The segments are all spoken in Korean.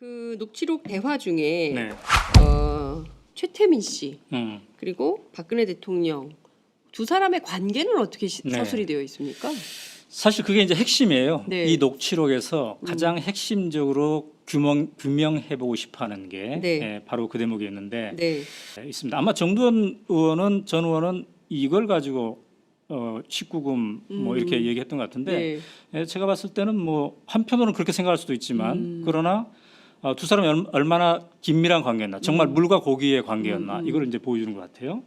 그 녹취록 대화 중에 네. 최태민 씨 그리고 박근혜 대통령 두 사람의 관계는 어떻게 네. 서술이 되어 있습니까? 사실 그게 이제 핵심이에요. 네. 이 녹취록에서 가장 핵심적으로 규명해보고 싶어하는 게 네. 바로 그 대목이었는데 네. 있습니다. 아마 정두원 의원은 전 의원은 이걸 가지고 19금 뭐 이렇게 얘기했던 것 같은데 제가 봤을 때는 뭐 한편으로는 그렇게 생각할 수도 있지만 그러나 두 사람이 얼마나 긴밀한 관계였나, 정말 물과 고기의 관계였나 이걸 이제 보여주는 것 같아요.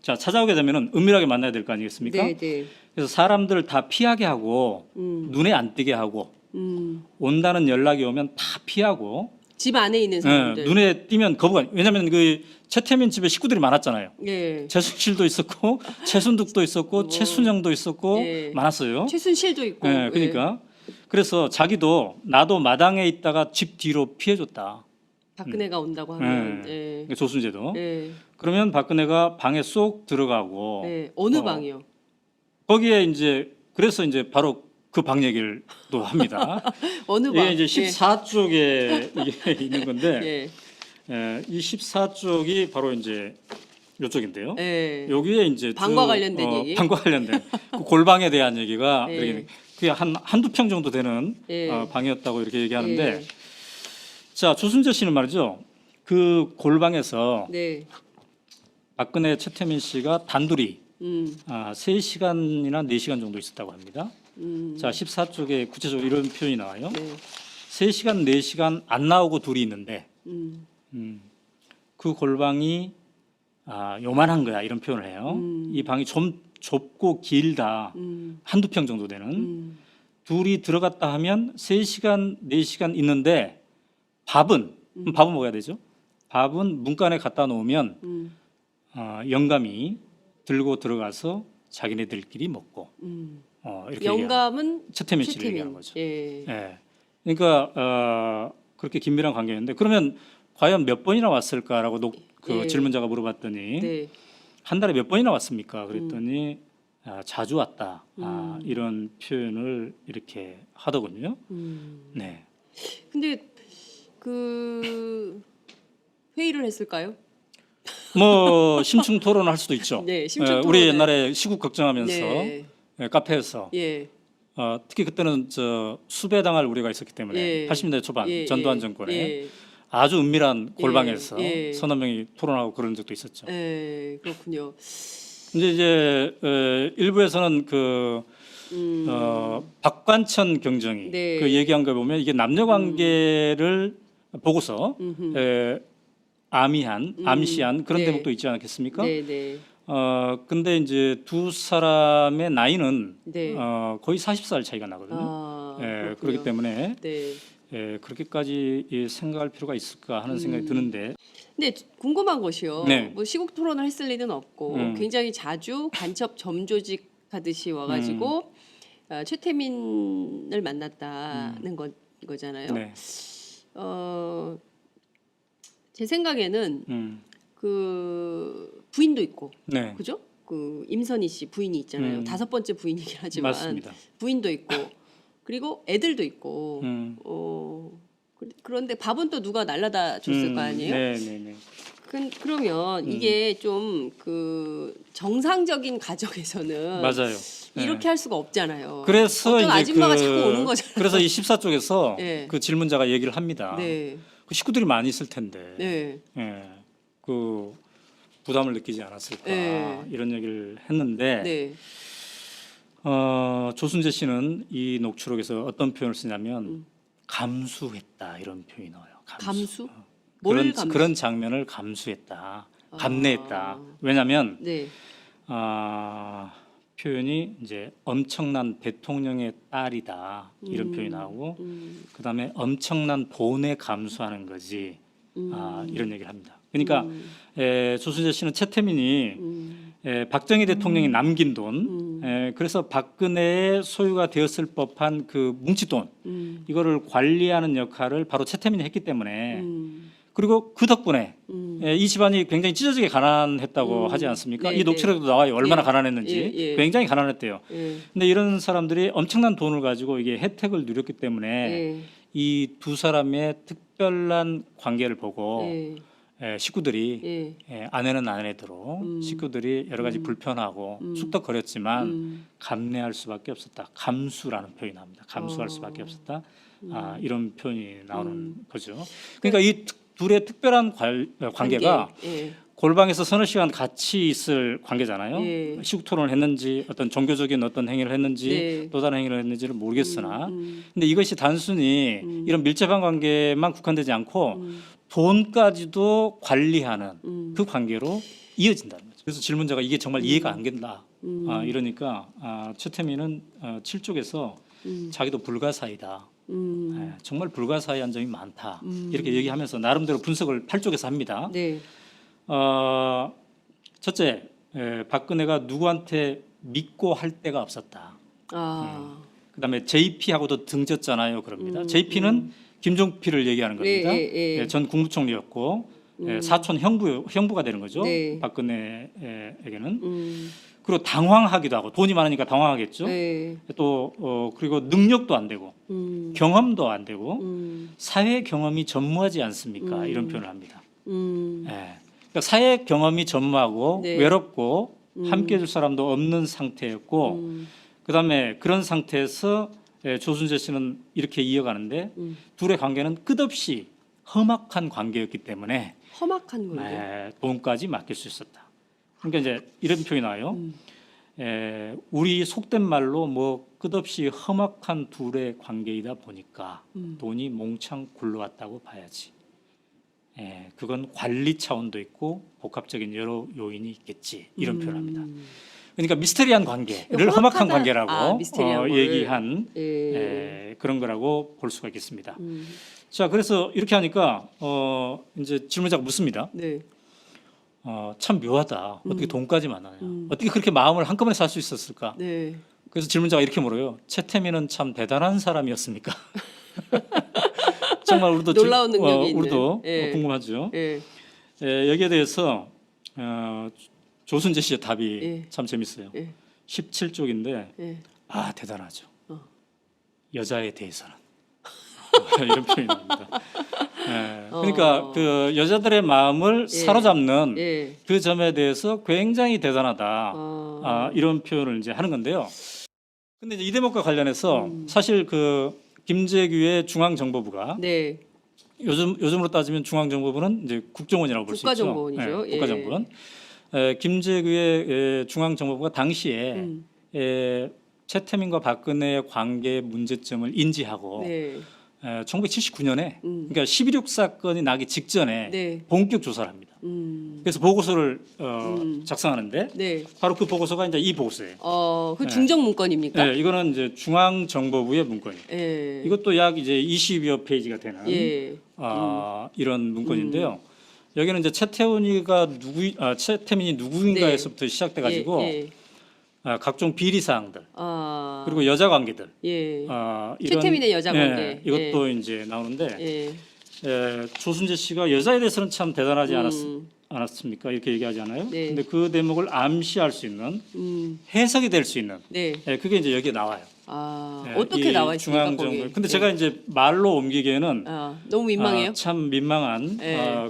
자, 찾아오게 되면은 은밀하게 만나야 될 거 아니겠습니까? 네, 네. 그래서 사람들을 다 피하게 하고 눈에 안 띄게 하고 온다는 연락이 오면 다 피하고 집 안에 있는 사람들. 눈에 띄면 거부가. 왜냐하면 그 최태민 집에 식구들이 많았잖아요. 예. 최순실도 있었고 최순득도 있었고 최순영도 있었고 예. 많았어요. 최순실도 있고. 예, 그러니까 그래서 자기도 나도 마당에 있다가 집 뒤로 피해줬다. 박근혜가 온다고 하면. 예. 조순재도. 예. 그러면 박근혜가 방에 쏙 들어가고 예. 어느 방이요? 거기에 이제 그래서 이제 바로 그 방 얘기를 또 합니다. 어느 방? 이게 이제 14쪽에 이게 있는 건데 예. 이 14쪽이 바로 이제 이쪽인데요. 예. 여기에 이제 방과 관련된 얘기? 방과 관련된 그 골방에 대한 얘기가 예. 그게 한두 평 정도 되는 예. 방이었다고 이렇게 얘기하는데 예. 자, 조순재 씨는 말이죠. 그 골방에서 네. 박근혜 최태민 씨가 단둘이 3시간이나 4시간 정도 있었다고 합니다. 자, 14쪽에 구체적으로 이런 표현이 나와요. 네. 3시간, 4시간 안 나오고 둘이 있는데 그 골방이 요만한 거야 이런 표현을 해요. 이 방이 좀 좁고 길다. 한두 평 정도 되는. 둘이 들어갔다 하면 3시간, 4시간 있는데 밥은 먹어야 되죠. 밥은 문간에 갖다 놓으면 영감이 들고 들어가서 자기네들끼리 먹고 이렇게 영감은 최태민 씨를 얘기하는 거죠. 예. 예. 그러니까 그렇게 긴밀한 관계였는데 그러면 과연 몇 번이나 왔을까라고 그 예. 질문자가 물어봤더니 네. 한 달에 몇 번이나 왔습니까? 그랬더니 자주 왔다. 이런 표현을 이렇게 하더군요. 네. 근데 그 회의를 했을까요? 뭐 심층 토론을 할 수도 있죠. 네, 심층 우리 토론을. 옛날에 시국 걱정하면서 네. 카페에서 예. 특히 그때는 수배당할 우려가 있었기 때문에 예. 80년대 초반 예, 전두환 예, 정권에 예. 아주 은밀한 골방에서 예. 서너 명이 토론하고 그런 적도 있었죠. 예, 그렇군요. 이제 일부에서는 그 박관천 경정이 네. 그 얘기한 거 보면 이게 남녀 관계를 보고서 암시한 그런 네. 대목도 있지 않겠습니까? 네, 네. 근데 이제 두 사람의 나이는 네. 거의 40살 차이가 나거든요. 그렇군요. 그렇기 때문에 네. 그렇게까지 생각할 필요가 있을까 하는 생각이 드는데. 근데 궁금한 것이요. 네. 뭐 시국 토론을 했을 리는 없고 굉장히 자주 간첩 점조직 하듯이 와가지고 최태민을 만났다는 거잖아요. 네. 제 생각에는 그 부인도 있고, 네. 그죠? 그 임선희 씨 부인이 있잖아요. 5번째 부인이긴 하지만 맞습니다. 부인도 있고, 그리고 애들도 있고. 그런데 밥은 또 누가 날라다 줬을 거 아니에요? 네, 네, 네. 그러면 이게 좀 그 정상적인 가정에서는 맞아요. 이렇게 할 수가 없잖아요. 그래서 어떤 이제 아줌마가 자꾸 오는 거잖아요. 그래서 이 14쪽에서 네. 그 질문자가 얘기를 합니다. 네, 그 식구들이 많이 있을 텐데, 네, 그 부담을 느끼지 않았을까 네. 이런 얘기를 했는데, 네, 조순재 씨는 이 녹취록에서 어떤 표현을 쓰냐면 감수했다 이런 표현이 나와요. 감수? 뭘 감수? 그런 장면을 감수했다, 감내했다. 왜냐하면 네, 표현이 이제 엄청난 대통령의 딸이다 이런 표현이 나오고 그다음에 엄청난 본에 감수하는 거지 이런 얘기를 합니다. 그러니까 조순재 씨는 최태민이 박정희 대통령이 남긴 돈, 그래서 박근혜의 소유가 되었을 법한 그 뭉치돈 이거를 관리하는 역할을 바로 최태민이 했기 때문에 그리고 그 덕분에 이 집안이 굉장히 찢어지게 가난했다고 하지 않습니까? 네, 이 녹취록에도 나와요. 얼마나 예. 가난했는지. 예, 예. 굉장히 가난했대요. 예. 근데 이런 사람들이 엄청난 돈을 가지고 이게 혜택을 누렸기 때문에 예. 이 두 사람의 특별한 관계를 보고 예. 식구들이 예. 아내는 아내대로 식구들이 여러 가지 불편하고 쑥덕거렸지만 감내할 수밖에 없었다. 감수라는 표현이 나옵니다. 감수할 수밖에 없었다. 이런 표현이 나오는 거죠. 그러니까 이 둘의 특별한 관계가 예. 골방에서 서너 시간 같이 있을 관계잖아요. 예. 시국 토론을 했는지 어떤 종교적인 어떤 행위를 했는지 네. 또 다른 행위를 했는지를 모르겠으나 근데 이것이 단순히 이런 밀접한 관계만 국한되지 않고 돈까지도 관리하는 그 관계로 이어진다는 거죠. 그래서 질문자가 이게 정말 이해가 안 된다. 이러니까 최태민은 7쪽에서 자기도 불가사의다. 정말 불가사의한 점이 많다. 이렇게 얘기하면서 나름대로 분석을 8쪽에서 합니다. 네. 첫째, 박근혜가 누구한테 믿고 할 데가 없었다. 그다음에 JP하고도 등졌잖아요. 그럽니다. JP는 김종필을 얘기하는 겁니다. 전 국무총리였고 사촌 형부가 되는 거죠. 네. 박근혜에게는. 그리고 당황하기도 하고 돈이 많으니까 당황하겠죠. 네. 또 그리고 능력도 안 되고 경험도 안 되고 사회 경험이 전무하지 않습니까? 이런 표현을 합니다. 그러니까 사회 경험이 전무하고 네. 외롭고 함께 해줄 사람도 없는 상태였고 그다음에 그런 상태에서 조순재 씨는 이렇게 이어가는데 둘의 관계는 끝없이 험악한 관계였기 때문에 험악한 관계. 돈까지 맡길 수 있었다. 그러니까 이제 이런 표현이 나와요. 우리 속된 말로 뭐 끝없이 험악한 둘의 관계이다 보니까 돈이 몽창 굴러왔다고 봐야지. 그건 관리 차원도 있고 복합적인 여러 요인이 있겠지. 이런 표현합니다. 그러니까 미스테리한 관계를 험악한 관계라고 얘기한 그런 거라고 볼 수가 있겠습니다. 자, 그래서 이렇게 하니까 이제 질문자가 묻습니다. 네. 참 묘하다. 어떻게 돈까지 만나냐. 어떻게 그렇게 마음을 한꺼번에 살 수 있었을까. 네. 그래서 질문자가 이렇게 물어요. 최태민은 참 대단한 사람이었습니까? 정말 우리도 놀라운 능력이 우리도 있는. 궁금하죠. 예. 여기에 대해서 조순재 씨의 답이 예. 참 재밌어요. 예. 17쪽인데 예. 대단하죠. 여자에 대해서는 이런 표현이 나옵니다. 그러니까 그 여자들의 마음을 사로잡는 그 점에 대해서 굉장히 대단하다. 이런 표현을 이제 하는 건데요. 근데 이제 이 대목과 관련해서 사실 그 김재규의 중앙정보부가 네. 요즘으로 따지면 중앙정보부는 이제 국정원이라고 볼 수 있죠. 국가정보원이죠. 국가정보원. 김재규의 중앙정보부가 당시에 최태민과 박근혜의 관계 문제점을 인지하고 1979년에 그러니까 12.6 사건이 나기 직전에 본격 조사를 합니다. 그래서 보고서를 작성하는데 바로 그 보고서가 이제 이 보고서예요. 그 중정 문건입니까? 네, 이거는 이제 중앙정보부의 문건이에요. 이것도 약 이제 20여 페이지가 되는 이런 문건인데요. 여기는 이제 최태민이 누구인가에서부터 시작돼가지고 각종 비리 사항들 그리고 여자 관계들, 최태민의 여자 관계 이것도 이제 나오는데 조순재 씨가 여자에 대해서는 참 대단하지 않았습니까? 이렇게 얘기하잖아요. 근데 그 대목을 암시할 수 있는 해석이 될 수 있는 그게 이제 여기에 나와요. 어떻게 나와 있습니까? 중앙정보. 근데 제가 이제 말로 옮기기에는 너무 민망해요. 참 민망한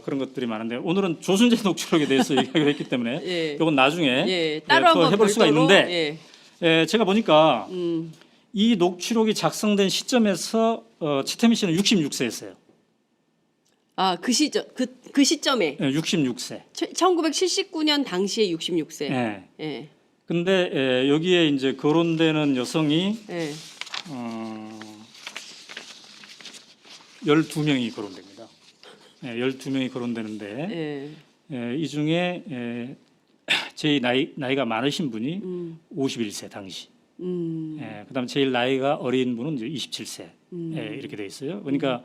그런 것들이 많은데 오늘은 조순재 녹취록에 대해서 얘기하기로 했기 때문에 이건 나중에 따로 한번 해볼 수가 별도로, 있는데 제가 보니까 이 녹취록이 작성된 시점에서 최태민 씨는 66세였어요. 그 시점 그 시점에 66세. 1979년 당시에 66세. 근데 여기에 이제 거론되는 여성이 12명이 거론됩니다. 12명이 거론되는데 이 중에 제일 나이가 많으신 분이 51세 당시. 그다음에 제일 나이가 어린 분은 이제 27세. 이렇게 돼 있어요. 그러니까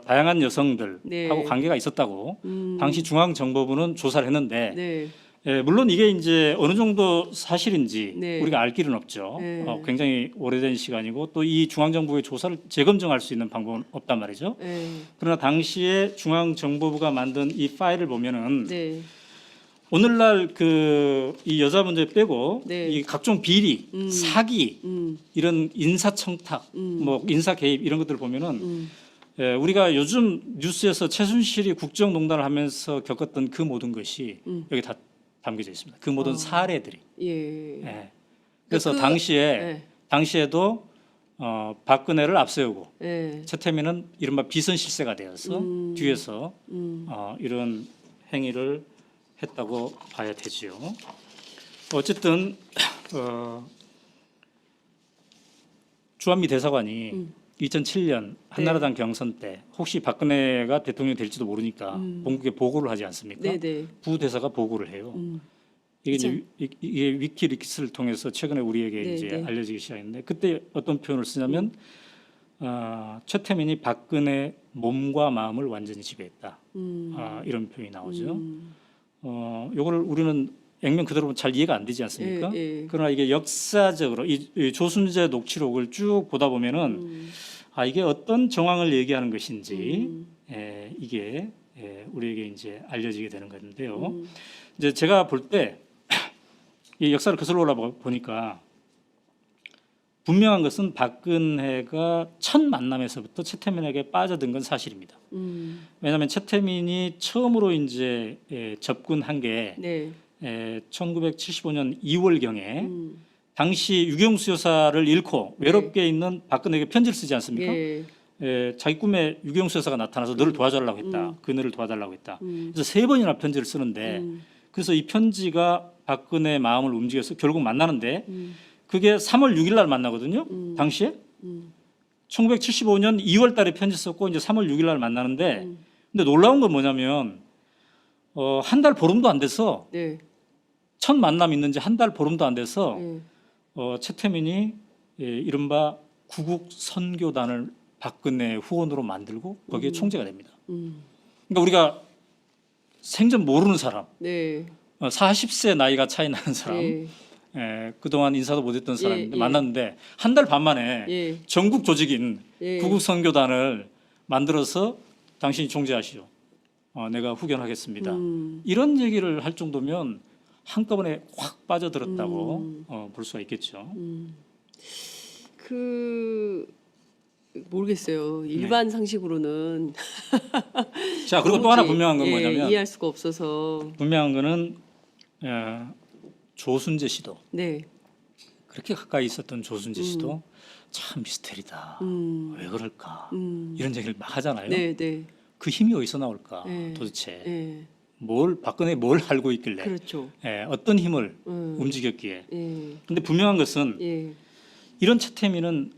다양한 여성들하고 관계가 있었다고 당시 중앙정보부는 조사를 했는데 물론 이게 이제 어느 정도 사실인지 우리가 알 길은 없죠. 굉장히 오래된 시간이고 또 이 중앙정보부의 조사를 재검증할 수 있는 방법은 없단 말이죠. 그러나 당시에 중앙정보부가 만든 이 파일을 보면은 오늘날 이 여자 문제 빼고 이 각종 비리, 사기 이런 인사청탁, 뭐 인사 개입 이런 것들을 보면은 우리가 요즘 뉴스에서 최순실이 국정농단을 하면서 겪었던 그 모든 것이 여기 다 담겨져 있습니다. 그 모든 사례들이. 예. 예. 그래서 그- 당시에도 박근혜를 앞세우고 예. 최태민은 이른바 비선 실세가 되어서 뒤에서 이런 행위를 했다고 봐야 되지요. 어쨌든 주한미 대사관이 2007년 한나라당 경선 때 혹시 박근혜가 대통령이 될지도 모르니까 본국에 보고를 하지 않습니까? 네네. 부대사가 보고를 해요. 이게 이제 이게 위키리크스를 통해서 최근에 우리에게 네, 이제 네. 알려지기 시작했는데 그때 어떤 표현을 쓰냐면 최태민이 박근혜 몸과 마음을 완전히 지배했다. 이런 표현이 나오죠. 요거를 우리는 액면 그대로 보면 잘 이해가 안 되지 않습니까? 예, 예. 그러나 이게 역사적으로 이 조순재 녹취록을 쭉 보다 보면은 이게 어떤 정황을 얘기하는 것인지 이게 우리에게 이제 알려지게 되는 건데요. 이제 제가 볼 때 이 역사를 거슬러 올라보니까 분명한 것은 박근혜가 첫 만남에서부터 최태민에게 빠져든 건 사실입니다. 왜냐하면 최태민이 처음으로 이제 접근한 게 네. 1975년 2월경에 당시 유경수 여사를 잃고 외롭게 있는 박근혜에게 편지를 쓰지 않습니까? 예. 자기 꿈에 유경수 여사가 나타나서 너를 도와달라고 했다. 그녀를 도와달라고 했다. 그래서 3번이나 편지를 쓰는데 그래서 이 편지가 박근혜의 마음을 움직여서 결국 만나는데 그게 3월 6일 날 만나거든요. 당시에 1975년 2월 달에 편지 썼고 이제 3월 6일 날 만나는데 근데 놀라운 건 뭐냐면 한 달 보름도 안 돼서 네. 첫 만남 있는 지 한 달 보름도 안 돼서 예. 최태민이 이른바 구국 선교단을 박근혜 후원으로 만들고 거기에 총재가 됩니다. 그러니까 우리가 생전 모르는 사람, 네. 40세 나이가 차이 나는 사람, 예. 그동안 인사도 못했던 사람인데 예. 만났는데 한 달 반 만에 예. 전국 조직인 예. 구국 선교단을 만들어서 당신이 총재하시오. 내가 후견하겠습니다. 이런 얘기를 할 정도면 한꺼번에 확 빠져들었다고 볼 수가 있겠죠. 모르겠어요. 일반 상식으로는 자, 그리고 또 하나 도무지, 분명한 건 뭐냐면 이해할 수가 없어서. 분명한 거는 조순재 씨도 네. 그렇게 가까이 있었던 조순재 씨도 참 미스테리다. 왜 그럴까? 이런 얘기를 막 하잖아요. 네, 네. 그 힘이 어디서 나올까? 네. 도대체 예. 박근혜 뭘 알고 있길래 그렇죠. 어떤 힘을 움직였기에. 예. 근데 분명한 것은 예. 이런 최태민은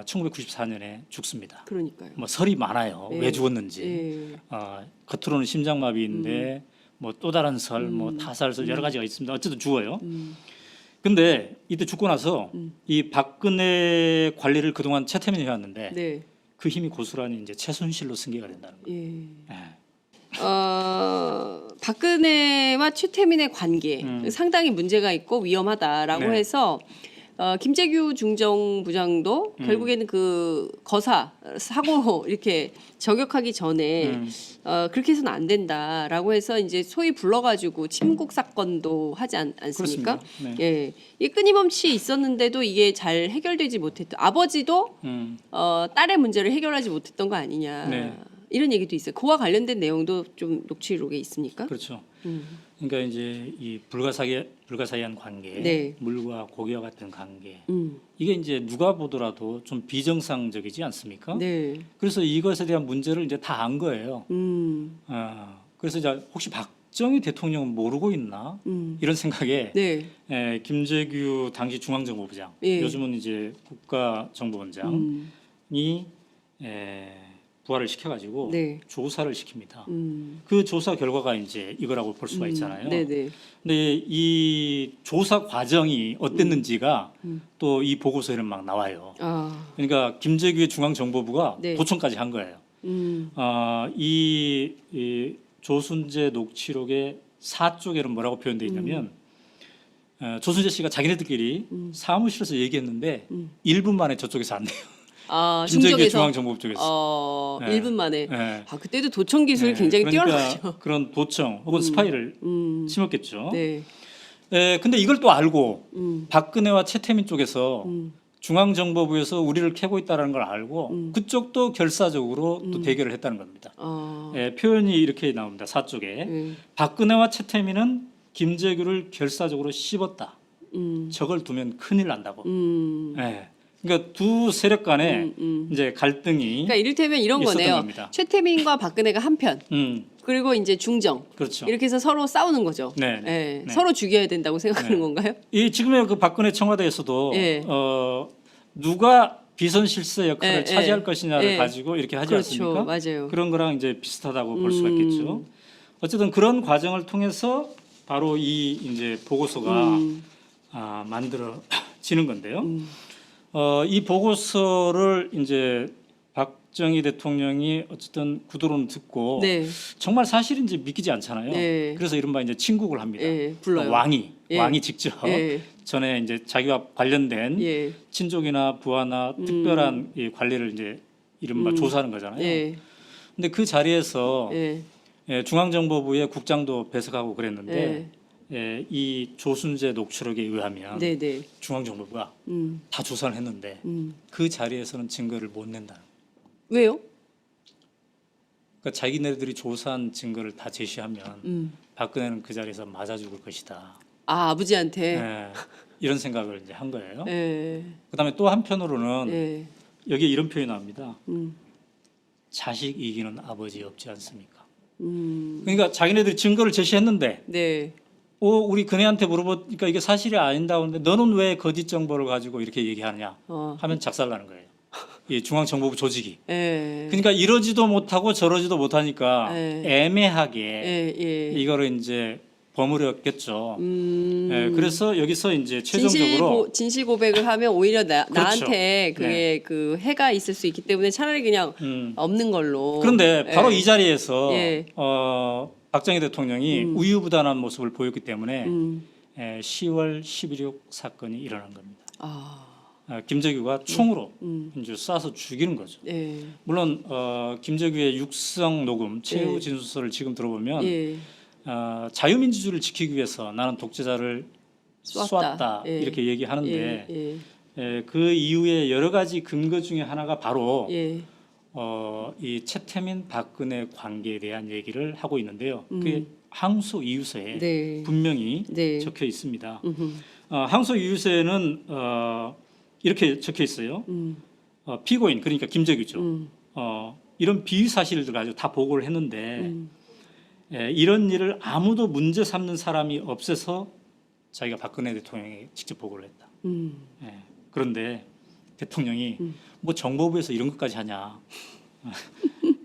1994년에 죽습니다. 그러니까요. 뭐 설이 많아요. 예. 왜 죽었는지. 예. 겉으로는 심장마비인데 뭐 또 다른 설, 뭐 타살설 여러 가지가 있습니다. 어쨌든 죽어요. 근데 이때 죽고 나서 이 박근혜 관리를 그동안 최태민이 해왔는데 네. 그 힘이 고스란히 이제 최순실로 승계가 된다는 거예요. 예. 예. 박근혜와 최태민의 관계 상당히 문제가 있고 위험하다라고 네. 해서 김재규 중정부장도 결국에는 그 거사 사고 이렇게 저격하기 전에 그렇게 해서는 안 된다라고 해서 이제 소위 불러가지고 침국 사건도 하지 않습니까? 그렇습니다. 네. 예, 이 끊임없이 있었는데도 이게 잘 해결되지 못했던 아버지도 딸의 문제를 해결하지 못했던 거 아니냐. 네. 이런 얘기도 있어요. 그와 관련된 내용도 좀 녹취록에 있습니까? 그렇죠. 그러니까 이제 이 불가사의한 관계, 네. 물과 고기와 같은 관계, 음. 이게 이제 누가 보더라도 좀 비정상적이지 않습니까? 네. 그래서 이것에 대한 문제를 이제 다 안 거예요. 그래서 이제 혹시 박정희 대통령은 모르고 있나 이런 생각에 네. 김재규 당시 중앙정보부장, 예. 요즘은 이제 국가정보원장이 부활을 시켜가지고 네. 조사를 시킵니다. 그 조사 결과가 이제 이거라고 볼 수가 있잖아요. 네네. 근데 이 조사 과정이 어땠는지가 또 이 보고서에는 막 나와요. 아. 그러니까 김재규의 중앙정보부가 네. 도청까지 한 거예요. 이 조순재 녹취록의 4쪽에는 뭐라고 표현되어 있냐면 조순재 씨가 자기네들끼리 사무실에서 얘기했는데 1분 만에 저쪽에서 안 돼요. 아, 김재규의 중적에서 중앙정보부 쪽에서. 네. 1분 만에. 네. 아, 그때도 도청 기술이 네, 굉장히 그러니까 뛰어나죠. 그런 도청 혹은 스파이를 심었겠죠. 네. 근데 이걸 또 알고 박근혜와 최태민 쪽에서 중앙정보부에서 우리를 캐고 있다는 걸 알고 그쪽도 결사적으로 또 대결을 했다는 겁니다. 예, 표현이 이렇게 나옵니다. 4쪽에 박근혜와 최태민은 김재규를 결사적으로 씹었다. 저걸 두면 큰일 난다고. 예. 그러니까 두 세력 간에 이제 갈등이 그러니까 이를테면 이런 있었던 거네요. 겁니다. 최태민과 박근혜가 한편, 그리고 이제 중정. 그렇죠. 이렇게 해서 서로 싸우는 거죠. 네, 네, 예, 네. 서로 죽여야 된다고 생각하는 네. 건가요? 이 지금의 그 박근혜 청와대에서도 예. 누가 비선실세 역할을 예, 차지할 예. 것이냐를 예. 가지고 이렇게 하지 그렇죠. 않습니까? 맞아요. 그런 거랑 이제 비슷하다고 볼 수가 있겠죠. 어쨌든 그런 과정을 통해서 바로 이 이제 보고서가 만들어지는 건데요. 이 보고서를 이제 박정희 대통령이 어쨌든 구두로는 듣고 네. 정말 사실인지 믿기지 않잖아요. 네. 그래서 이른바 이제 친국을 합니다. 예, 불러요. 왕이 예. 직접 예. 전에 이제 자기와 관련된 예. 친족이나 부하나 특별한 이 관리를 이제 이른바 조사하는 거잖아요. 예. 근데 그 자리에서 예. 예, 중앙정보부의 국장도 배석하고 그랬는데 예. 예, 이 조순재 녹취록에 의하면 네, 네. 중앙정보부가 다 조사를 했는데 그 자리에서는 증거를 못 낸다. 왜요? 그러니까 자기네들이 조사한 증거를 다 제시하면 박근혜는 그 자리에서 맞아 죽을 것이다. 아, 아버지한테. 예, 이런 생각을 이제 한 거예요. 예. 그다음에 또 한편으로는 예. 여기에 이런 표현이 나옵니다. 자식 이기는 아버지 없지 않습니까? 그러니까 자기네들이 증거를 제시했는데 네. 우리 그네한테 물어보니까 이게 사실이 아닌다고 하는데 너는 왜 거짓 정보를 가지고 이렇게 얘기하느냐 하면 작살나는 거예요. 이 중앙정보부 조직이. 예. 그러니까 이러지도 못하고 저러지도 못하니까 애매하게 예. 예. 이거를 이제 버무렸겠죠. 예, 그래서 여기서 이제 진실 고백을 하면 오히려 그렇죠. 나한테 그게 그 해가 있을 수 있기 때문에 차라리 그냥 없는 걸로. 그런데 바로 예. 이 자리에서 예. 박정희 대통령이 우유부단한 모습을 보였기 때문에 10월 11.6 사건이 일어난 겁니다. 김재규가 총으로 이제 쏴서 죽이는 거죠. 예. 물론 김재규의 육성 녹음 최후 진술서를 지금 들어보면 예. 자유민주주의를 지키기 위해서 나는 독재자를 쐈다 예. 이렇게 얘기하는데 예. 그 이후에 여러 가지 근거 중에 하나가 바로 예. 이 최태민 박근혜 관계에 대한 얘기를 하고 있는데요. 그게 항소 이유서에 네. 분명히 네. 적혀 있습니다. 항소 이유서에는 이렇게 적혀 있어요. 피고인 그러니까 김재규죠. 이런 비위 사실들 가지고 다 보고를 했는데 이런 일을 아무도 문제 삼는 사람이 없어서 자기가 박근혜 대통령에게 직접 보고를 했다. 예, 그런데 대통령이 뭐 정보부에서 이런 것까지 하냐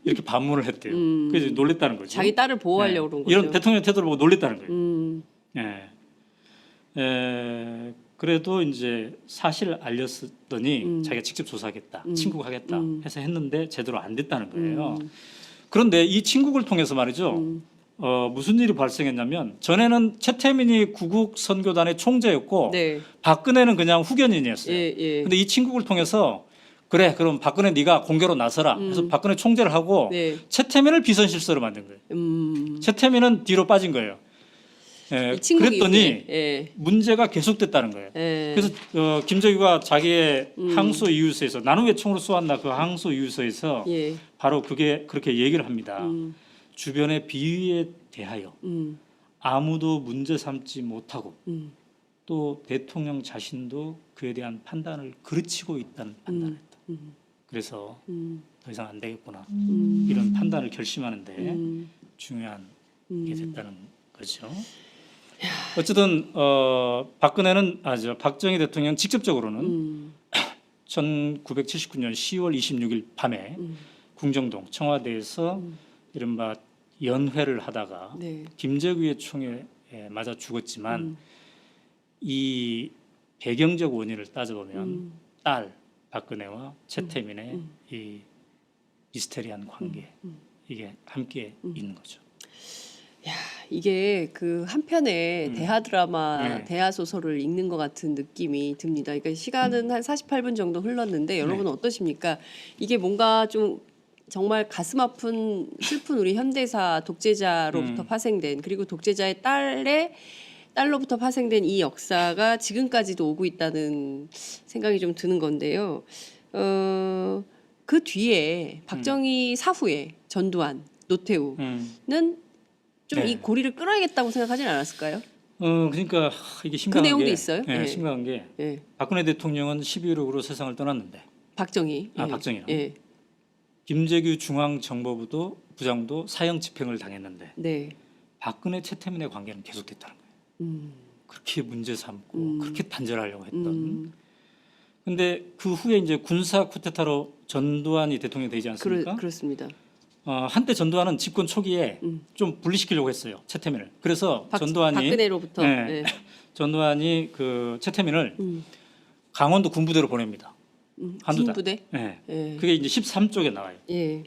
이렇게 반문을 했대요. 그래서 놀랬다는 거죠. 자기 딸을 보호하려고 그런 거죠. 이런 대통령 태도를 보고 놀랬다는 거예요. 그래도 이제 사실을 알렸더니 자기가 직접 조사하겠다, 친국하겠다 해서 했는데 제대로 안 됐다는 거예요. 그런데 이 친국을 통해서 말이죠. 무슨 일이 발생했냐면 전에는 최태민이 구국 선교단의 총재였고 네. 박근혜는 그냥 후견인이었어요. 예. 근데 이 친국을 통해서 그래 그럼 박근혜 네가 공개로 나서라. 그래서 박근혜 총재를 하고 네. 최태민을 비선실세로 만든 거예요. 최태민은 뒤로 빠진 거예요. 예, 이 친국이 그랬더니 예. 문제가 계속됐다는 거예요. 예. 그래서 김재규가 자기의 항소 이유서에서 나는 왜 총으로 쏘았나 그 항소 이유서에서 예. 바로 그게 그렇게 얘기를 합니다. 주변의 비위에 대하여 아무도 문제 삼지 못하고 또 대통령 자신도 그에 대한 판단을 그르치고 있다는 판단을 했다. 그래서 더 이상 안 되겠구나 이런 판단을 결심하는데 중요한 게 됐다는 거죠. 어쨌든 박근혜는 박정희 대통령 직접적으로는 1979년 10월 26일 밤에 궁정동 청와대에서 이른바 연회를 하다가 네. 김재규의 총에 맞아 죽었지만 이 배경적 원인을 따져보면 딸 박근혜와 최태민의 이 미스테리한 관계 이게 함께 있는 거죠. 야, 이게 그 한편의 대하 드라마, 네. 대하 소설을 읽는 것 같은 느낌이 듭니다. 그러니까 시간은 한 48분 정도 흘렀는데 여러분은 어떠십니까? 이게 뭔가 좀 정말 가슴 아픈 슬픈 우리 현대사 독재자로부터 파생된 그리고 독재자의 딸의 딸로부터 파생된 이 역사가 지금까지도 오고 있다는 생각이 좀 드는 건데요. 그 뒤에 박정희 사후에 전두환, 노태우는 좀 이 네. 고리를 끊어야겠다고 생각하진 않았을까요? 그러니까 이게 그 심각한 내용도 게 있어요? 예, 예. 심각한 게 예. 박근혜 대통령은 12.16으로 세상을 떠났는데 박정희. 예. 박정희는 예. 김재규 중앙정보부장도 사형 집행을 당했는데 네. 박근혜 최태민의 관계는 계속됐다는 거예요. 음. 그렇게 문제 삼고 그렇게 단절하려고 했던. 음. 근데 그 후에 이제 군사 쿠데타로 전두환이 대통령이 되지 않습니까? 그렇습니다. 한때 전두환은 집권 초기에 좀 분리시키려고 했어요. 최태민을. 그래서 전두환이 박근혜로부터. 예, 예. 전두환이 그 최태민을 강원도 군부대로 보냅니다. 한두 달. 군부대. 예. 예. 그게 이제 13쪽에 나와요. 예.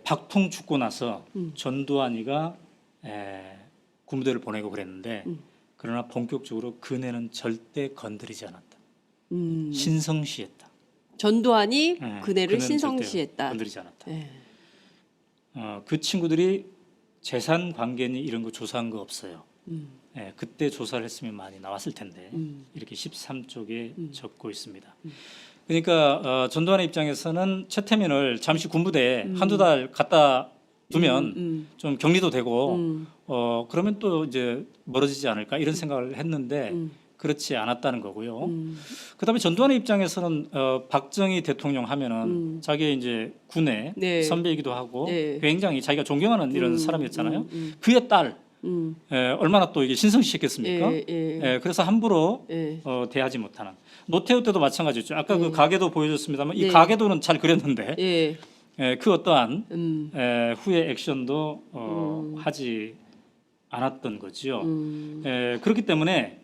박통 죽고 나서 전두환이가 군부대를 보내고 그랬는데 그러나 본격적으로 그네는 절대 건드리지 않았다. 신성시했다. 전두환이 예, 그네를 그는 신성시했다. 절대 건드리지 않았다. 예. 그 친구들이 재산 관계니 이런 거 조사한 거 없어요. 그때 조사를 했으면 많이 나왔을 텐데 이렇게 13쪽에 적고 있습니다. 그러니까 전두환의 입장에서는 최태민을 잠시 군부대에 한두 달 갖다 두면 좀 격리도 되고 그러면 또 이제 멀어지지 않을까 이런 생각을 했는데 그렇지 않았다는 거고요. 그다음에 전두환의 입장에서는 박정희 대통령 하면은 자기의 이제 군의 네. 선배이기도 하고 네. 굉장히 자기가 존경하는 이런 사람이었잖아요. 그의 딸 얼마나 또 이게 신성시했겠습니까? 그래서 함부로 예. 대하지 못하는. 노태우 때도 마찬가지였죠. 아까 그 가계도 보여줬습니다만 이 네. 가계도는 잘 그렸는데 예. 그 어떠한 후의 액션도 하지 않았던 거죠. 그렇기 때문에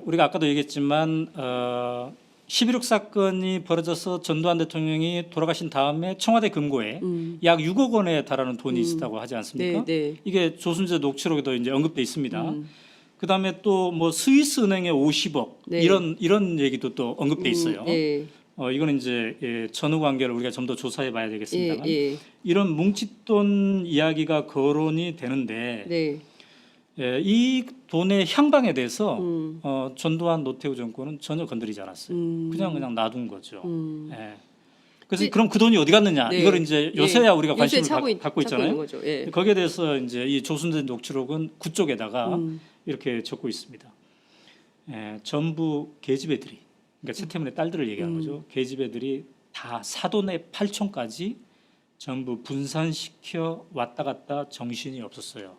우리가 아까도 얘기했지만 11.6 사건이 벌어져서 전두환 대통령이 돌아가신 다음에 청와대 금고에 약 6억 원에 달하는 돈이 있었다고 하지 않습니까? 네, 네. 이게 조순재 녹취록에도 이제 언급돼 있습니다. 그다음에 또 뭐 스위스 은행에 50억 네. 이런 얘기도 또 언급돼 있어요. 예. 이거는 이제 전후 관계를 우리가 좀 더 조사해 봐야 되겠습니다만 예. 이런 뭉칫돈 이야기가 거론이 되는데 네. 이 돈의 향방에 대해서 전두환 노태우 정권은 전혀 건드리지 않았어요. 그냥 놔둔 거죠. 그래서 그럼 그 돈이 어디 갔느냐? 네. 이걸 이제 요새야 우리가 요새 관심을 갖고 찾고 있잖아요. 있는 거죠. 예. 거기에 대해서 이제 이 조순재 녹취록은 그쪽에다가 이렇게 적고 있습니다. 전부 계집애들이, 그러니까 최태민의 딸들을 얘기하는 거죠. 계집애들이 다 사돈의 8촌까지 전부 분산시켜 왔다 갔다 정신이 없었어요.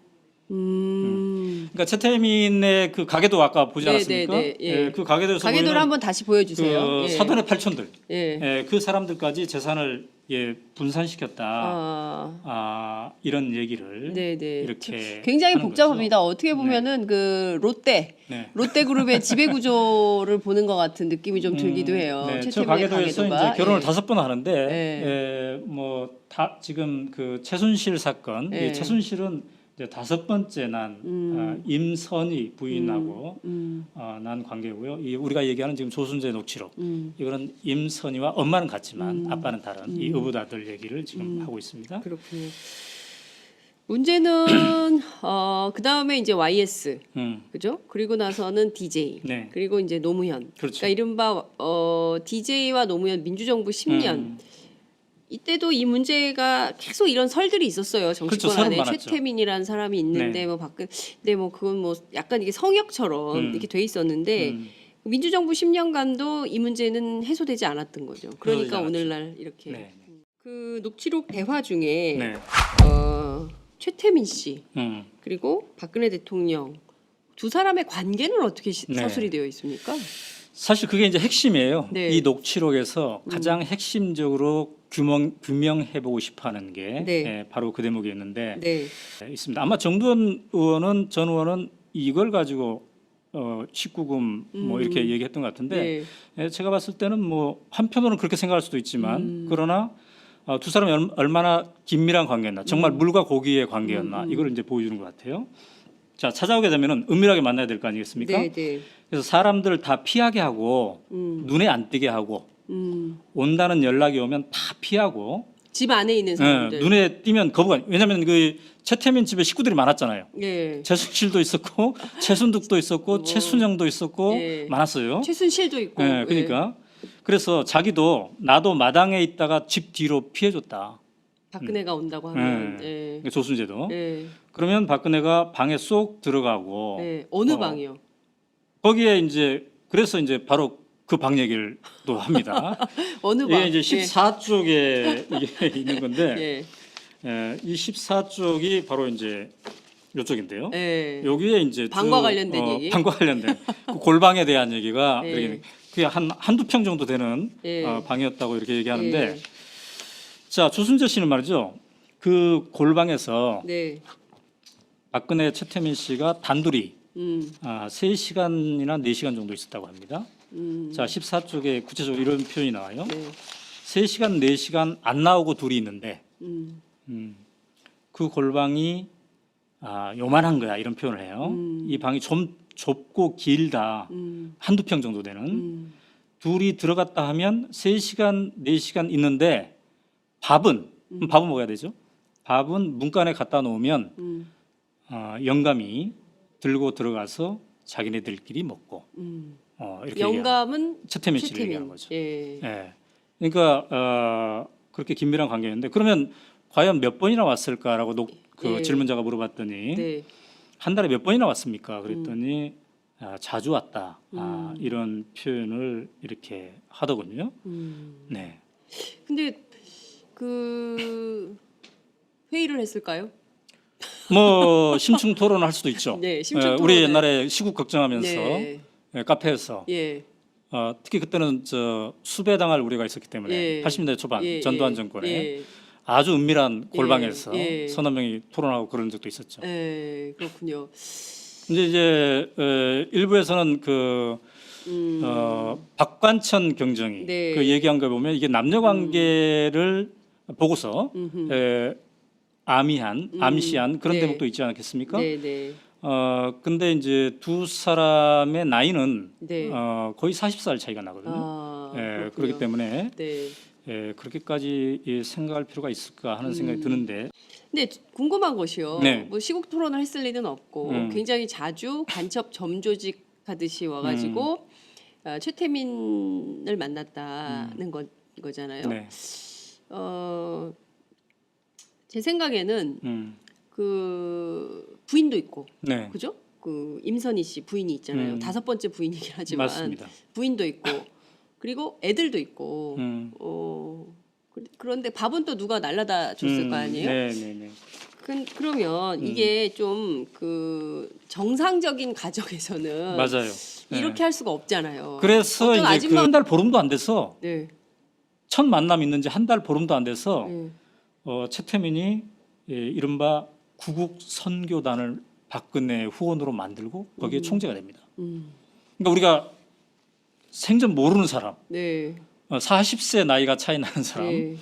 그러니까 최태민의 그 가계도 아까 보지 네, 않았습니까? 네, 네, 예. 그 가계도에서 가계도를 보이는 한번 다시 보여주세요. 그 예. 사돈의 8촌들, 예. 그 사람들까지 재산을 분산시켰다. 이런 얘기를 네, 네. 이렇게 굉장히 하는 복잡합니다. 거죠. 어떻게 보면은 그 네. 롯데그룹의 지배 구조를 보는 것 같은 느낌이 좀 들기도 해요. 네, 저 최태민의 가계도에서 가계도가. 이제 결혼을 예. 5번 하는데 예. 뭐 다 지금 그 최순실 사건, 예. 이 최순실은 이제 5번째 난 임선희 부인하고 난 관계고요. 이 우리가 얘기하는 지금 조순재 녹취록, 이거는 임선희와 엄마는 같지만 아빠는 다른 이 의붓아들 얘기를 지금 하고 있습니다. 그렇군요. 문제는 그 다음에 이제 YS, 그죠? 그리고 나서는 DJ, 네. 그리고 이제 노무현. 그렇죠. 그러니까 이른바 DJ와 노무현 민주정부 10년. 이때도 이 문제가 계속 이런 설들이 있었어요. 정치권 그렇죠, 설은 안에 많았죠. 최태민이라는 사람이 있는데 네. 뭐 근데 뭐 그건 뭐 약간 이게 성역처럼 이렇게 돼 있었는데 민주정부 10년간도 이 문제는 해소되지 않았던 거죠. 그러니까 않았죠. 오늘날 이렇게 네. 그 녹취록 대화 중에 네. 최태민 씨 음. 그리고 박근혜 대통령 두 사람의 관계는 어떻게 네. 서술이 되어 있습니까? 사실 그게 이제 핵심이에요. 네. 이 녹취록에서 가장 핵심적으로 규명해보고 싶어하는 게 네. 바로 그 대목이었는데 네. 있습니다. 아마 정두원 의원은 전 의원은 이걸 가지고 19금 뭐 이렇게 얘기했던 것 같은데 제가 봤을 때는 뭐 한편으로는 그렇게 생각할 수도 있지만 그러나 두 사람이 얼마나 긴밀한 관계였나, 정말 물과 고기의 관계였나 이걸 이제 보여주는 것 같아요. 자, 찾아오게 되면은 은밀하게 만나야 될 거 아니겠습니까? 네, 네. 그래서 사람들 다 피하게 하고 눈에 안 띄게 하고 온다는 연락이 오면 다 피하고 집 안에 있는 예, 사람들. 눈에 띄면 거부가. 왜냐하면 그 최태민 집에 식구들이 많았잖아요. 예. 최순실도 있었고 최순득도 있었고 최순영도 있었고 예. 많았어요. 최순실도 있고. 예, 그러니까 그래서 자기도 나도 마당에 있다가 집 뒤로 피해줬다. 박근혜가 온다고 하면. 예. 조순재도. 예. 그러면 박근혜가 방에 쏙 들어가고 예. 어느 방이요? 거기에 이제 그래서 이제 바로 그 방 얘기를 또 합니다. 어느 방? 이게 이제 14쪽에 이게 있는 건데 예. 이 14쪽이 바로 이제 이쪽인데요. 예. 여기에 이제 방과 관련된 얘기? 방과 관련된 그 골방에 대한 얘기가 예. 이렇게 그게 한두 평 정도 되는 예. 방이었다고 이렇게 얘기하는데 예. 자, 조순재 씨는 말이죠. 그 골방에서 네. 박근혜 최태민 씨가 단둘이 음. 3시간이나 4시간 정도 있었다고 합니다. 자, 14쪽에 구체적으로 이런 표현이 나와요. 네. 3시간, 4시간 안 나오고 둘이 있는데 음. 그 골방이 요만한 거야 이런 표현을 해요. 이 방이 좀 좁고 길다. 한두 평 정도 되는. 둘이 들어갔다 하면 3시간, 4시간 있는데 밥은 먹어야 되죠. 밥은 문간에 갖다 놓으면 영감이 들고 들어가서 자기네들끼리 먹고 이렇게 영감은 최태민 씨를 얘기하는 거죠. 예. 예. 그러니까 그렇게 긴밀한 관계였는데 그러면 과연 몇 번이나 왔을까라고 그 예. 질문자가 물어봤더니 네. 한 달에 몇 번이나 왔습니까? 그랬더니 자주 왔다. 이런 표현을 이렇게 하더군요. 네. 근데 그 회의를 했을까요? 뭐 심층 토론을 할 수도 있죠. 네, 심층 우리 토론을. 옛날에 시국 걱정하면서 네. 카페에서 예. 특히 그때는 수배당할 우려가 있었기 때문에 예. 80년대 초반 예, 전두환 예, 정권에 예. 아주 은밀한 골방에서 예. 서너 명이 토론하고 그런 적도 있었죠. 예. 그렇군요. 이제 일부에서는 박관천 경정이 네. 그 얘기한 거 보면 이게 남녀 관계를 보고서 암시한 그런 네. 대목도 있지 않겠습니까? 네, 네. 근데 이제 두 사람의 나이는 네. 거의 40살 차이가 나거든요. 그렇군요. 그렇기 때문에 네. 그렇게까지 생각할 필요가 있을까 하는 생각이 드는데. 근데 궁금한 것이요. 네. 뭐 시국 토론을 했을 리는 없고 굉장히 자주 간첩 점조직 하듯이 와가지고 최태민을 만났다는 거잖아요. 네. 제 생각에는 그 부인도 있고, 네. 그죠? 그 임선희 씨 부인이 있잖아요. 5번째 부인이긴 하지만 맞습니다. 부인도 있고, 그리고 애들도 있고. 그런데 밥은 또 누가 날라다 줬을 거 아니에요? 네, 네, 네. 그러면 이게 좀 그 정상적인 가정에서는 맞아요. 이렇게 할 수가 없잖아요. 그래서 어떤 이제 한 달 보름도 안 돼서 네. 첫 만남 있는지 한 달 보름도 안 돼서 네. 최태민이 이른바 구국 선교단을 박근혜 후원으로 만들고 거기에 총재가 됩니다. 그러니까 우리가 생전 모르는 사람, 네. 40세 나이가 차이 나는 사람, 네.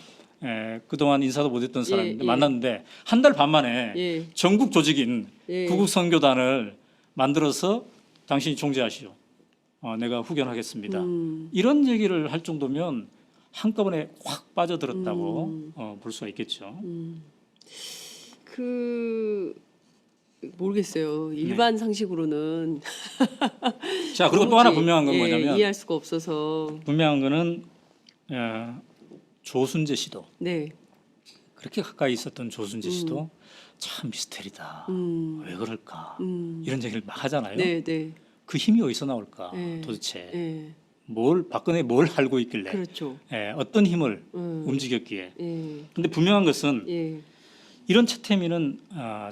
그동안 인사도 못했던 사람인데 예. 만났는데 한 달 반 만에 예. 전국 조직인 예. 구국 선교단을 만들어서 당신이 총재하시오. 내가 후견하겠습니다. 이런 얘기를 할 정도면 한꺼번에 확 빠져들었다고 볼 수가 있겠죠. 모르겠어요. 일반 상식으로는 자, 그리고 또 하나 도무지, 분명한 건 뭐냐면 이해할 수가 없어서. 분명한 거는 조순재 씨도 네. 그렇게 가까이 있었던 조순재 씨도 참 미스테리다. 왜 그럴까? 이런 얘기를 막 하잖아요. 네, 네. 그 힘이 어디서 나올까? 네. 도대체 네. 박근혜 뭘 알고 있길래 그렇죠. 어떤 힘을 움직였기에. 예. 근데 분명한 것은 예. 이런 최태민은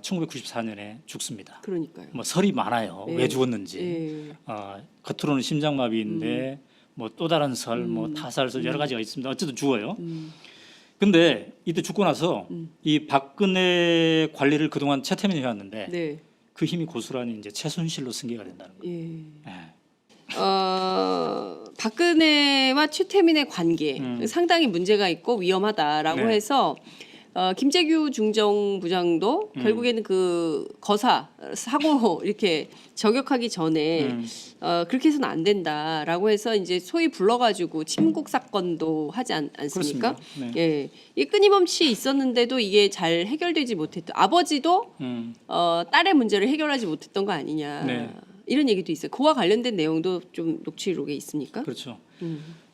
1994년에 죽습니다. 그러니까요. 뭐 설이 많아요. 예. 왜 죽었는지. 예. 겉으로는 심장마비인데 뭐 또 다른 설, 뭐 타살설 여러 가지가 있습니다. 어쨌든 죽어요. 근데 이때 죽고 나서 이 박근혜 관리를 그동안 최태민이 해왔는데 네. 그 힘이 고스란히 이제 최순실로 승계가 된다는 거예요. 예. 예. 박근혜와 최태민의 관계 상당히 문제가 있고 위험하다라고 네. 해서 김재규 중정부장도 결국에는 그 거사 사고 이렇게 저격하기 전에 그렇게 해서는 안 된다라고 해서 이제 소위 불러가지고 침국 사건도 하지 않습니까? 네. 예, 이 끊임없이 있었는데도 이게 잘 해결되지 못했던 아버지도 딸의 문제를 해결하지 못했던 거 아니냐 네. 이런 얘기도 있어요. 그와 관련된 내용도 좀 녹취록에 있습니까? 그렇죠.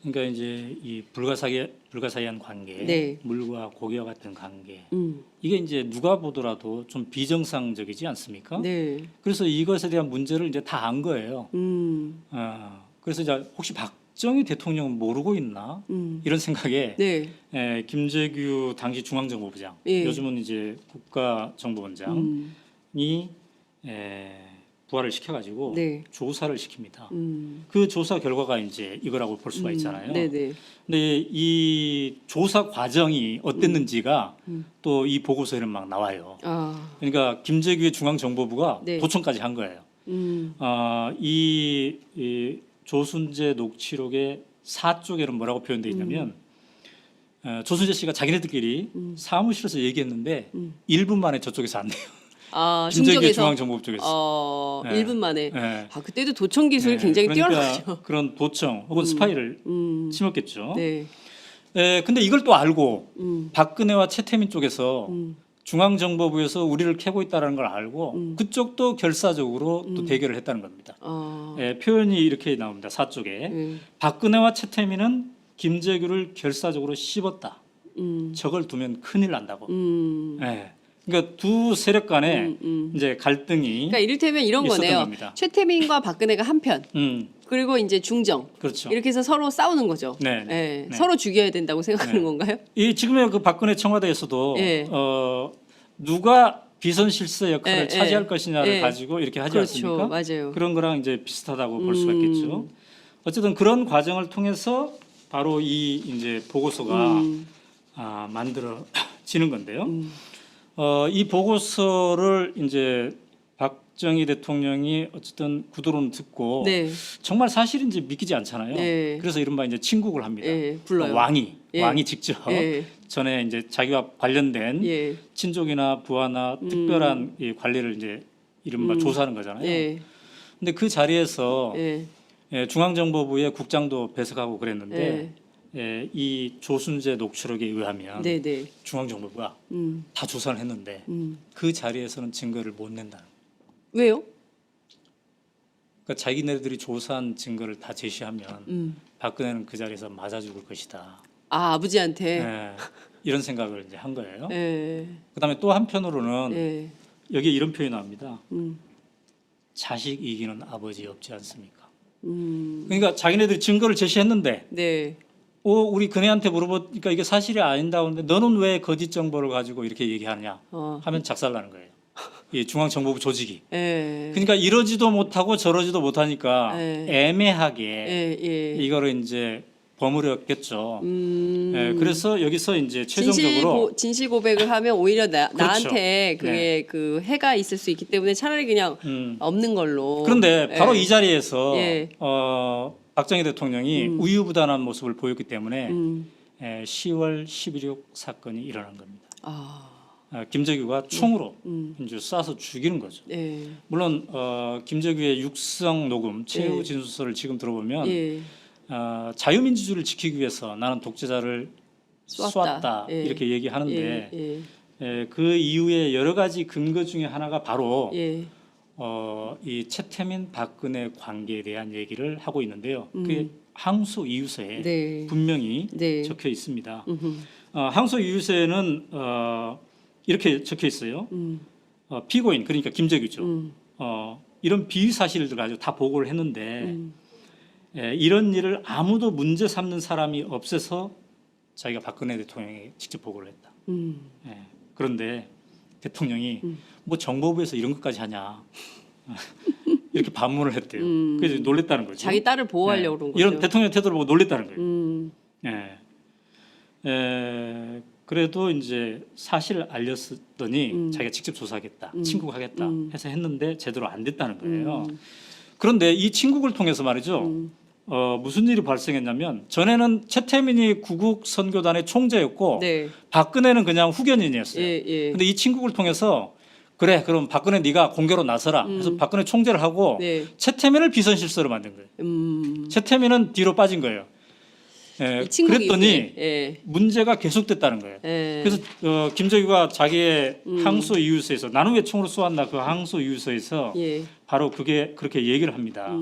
그러니까 이제 이 불가사의한 관계, 네. 물과 고기와 같은 관계, 음, 이게 이제 누가 보더라도 좀 비정상적이지 않습니까? 네, 그래서 이것에 대한 문제를 이제 다 안 거예요. 그래서 이제 혹시 박정희 대통령은 모르고 있나 이런 생각에 네, 김재규 당시 중앙정보부장, 예. 요즘은 이제 국가정보원장이 부활을 시켜가지고 네, 조사를 시킵니다. 그 조사 결과가 이제 이거라고 볼 수가 있잖아요. 네, 네, 근데 이 조사 과정이 어땠는지가 또 이 보고서에는 막 나와요. 아, 그러니까 김재규의 중앙정보부가 네. 도청까지 한 거예요. 이 조순재 녹취록의 4쪽에는 뭐라고 표현되어 있냐면 조순재 씨가 자기네들끼리 사무실에서 얘기했는데 1분 만에 저쪽에서 안 돼요. 아, 김재규의 중정에서 중앙정보부 쪽에서. 네. 1분 만에. 네. 아, 그때도 도청 기술이 굉장히 그러니까 뛰어나죠. 그런 도청 혹은 스파이를 심었겠죠. 네, 근데 이걸 또 알고 음, 박근혜와 최태민 쪽에서 중앙정보부에서 우리를 캐고 있다는 걸 알고 그쪽도 결사적으로 또 대결을 했다는 겁니다. 표현이 이렇게 나옵니다. 4쪽에 박근혜와 최태민은 김재규를 결사적으로 씹었다. 저걸 두면 큰일 난다고. 그러니까 두 세력 간의 이제 갈등이 그러니까 이를테면 이런 있었던 거네요. 겁니다. 최태민과 박근혜가 한편, 그리고 이제 중정. 그렇죠. 이렇게 해서 서로 싸우는 거죠. 네, 예, 네. 서로 죽여야 된다고 생각하는 네. 건가요? 이 지금의 그 박근혜 청와대에서도 예. 누가 비선 실세 역할을 예, 차지할 예. 것이냐를 예. 가지고 이렇게 하지 그렇죠, 않습니까? 맞아요. 그런 거랑 이제 비슷하다고 볼 수가 있겠죠. 어쨌든 그런 과정을 통해서 바로 이 이제 보고서가 만들어지는 건데요. 이 보고서를 이제 박정희 대통령이 어쨌든 구도론 듣고 네, 정말 사실인지 믿기지 않잖아요. 네. 그래서 이른바 이제 친국을 합니다. 불러요. 왕이 예. 직접 예. 전에 이제 자기와 관련된 예, 친족이나 부하나 특별한 이 관리를 이제 이른바 조사하는 거잖아요. 예, 근데 그 자리에서 예, 중앙정보부의 국장도 배석하고 그랬는데 이 조순재 녹취록에 의하면 네, 네. 중앙정보부가 다 조사를 했는데 그 자리에서는 증거를 못 낸다는 거예요. 왜요? 그러니까 자기네들이 조사한 증거를 다 제시하면 박근혜는 그 자리에서 맞아 죽을 것이다. 아, 아버지한테. 이런 생각을 이제 한 거예요. 예, 그다음에 또 한편으로는 예, 여기에 이런 표현이 나옵니다. 자식 이기는 아버지 없지 않습니까? 그러니까 자기네들이 증거를 제시했는데 네, 우리 그네한테 물어보니까 이게 사실이 아닌다고 하는데 너는 왜 거짓 정보를 가지고 이렇게 얘기하느냐 하면 작살나는 거예요. 이 중앙정보부 조직이. 예, 그러니까 이러지도 못하고 저러지도 못하니까 애매하게 예. 이거를 이제 버무렸겠죠. 그래서 여기서 이제 최종적으로 진실 고백을 하면 오히려 그렇죠. 나한테 그게 그 해가 있을 수 있기 때문에 차라리 그냥 없는 걸로. 그런데 바로 예. 이 자리에서 예. 박정희 대통령이 우유부단한 모습을 보였기 때문에 10월 11.6 사건이 일어난 겁니다. 김재규가 총으로 이제 쏴서 죽이는 거죠. 예. 물론 김재규의 육성 녹음 최후 예. 진술서를 지금 들어보면 예. 자유민주주의를 지키기 위해서 나는 독재자를 쏘았다 예. 이렇게 얘기하는데 예. 그 이후에 여러 가지 근거 중에 하나가 바로 예. 이 최태민 박근혜 관계에 대한 얘기를 하고 있는데요. 그게 항소 이유서에 네. 분명히 네. 적혀 있습니다. 항소 이유서에는 이렇게 적혀 있어요. 피고인 그러니까 김재규죠. 이런 비위 사실들 가지고 다 보고를 했는데 이런 일을 아무도 문제 삼는 사람이 없어서 자기가 박근혜 대통령에게 직접 보고를 했다. 그런데 대통령이 뭐 정보부에서 이런 것까지 하냐 이렇게 반문을 했대요. 그래서 놀랬다는 거죠. 자기 딸을 보호하려고 그런 거죠. 이런 대통령 태도를 보고 놀랬다는 거예요. 그래도 이제 사실을 알렸더니 자기가 직접 조사하겠다, 친국하겠다 해서 했는데 제대로 안 됐다는 거예요. 그런데 이 친국을 통해서 말이죠. 무슨 일이 발생했냐면 전에는 최태민이 구국 선교단의 총재였고 네. 박근혜는 그냥 후견인이었어요. 예, 예. 근데 이 친국을 통해서 그래 그럼 박근혜 네가 공개로 나서라. 그래서 박근혜 총재를 하고 네. 최태민을 비선실세로 만든 거예요. 최태민은 뒤로 빠진 거예요. 예, 이 친구가 그랬더니 이후에, 예. 문제가 계속됐다는 거예요. 예. 그래서 김정희가 자기의 항소 이유서에서 나는 왜 총으로 쏘았나 그 항소 이유서에서 예. 바로 그게 그렇게 얘기를 합니다.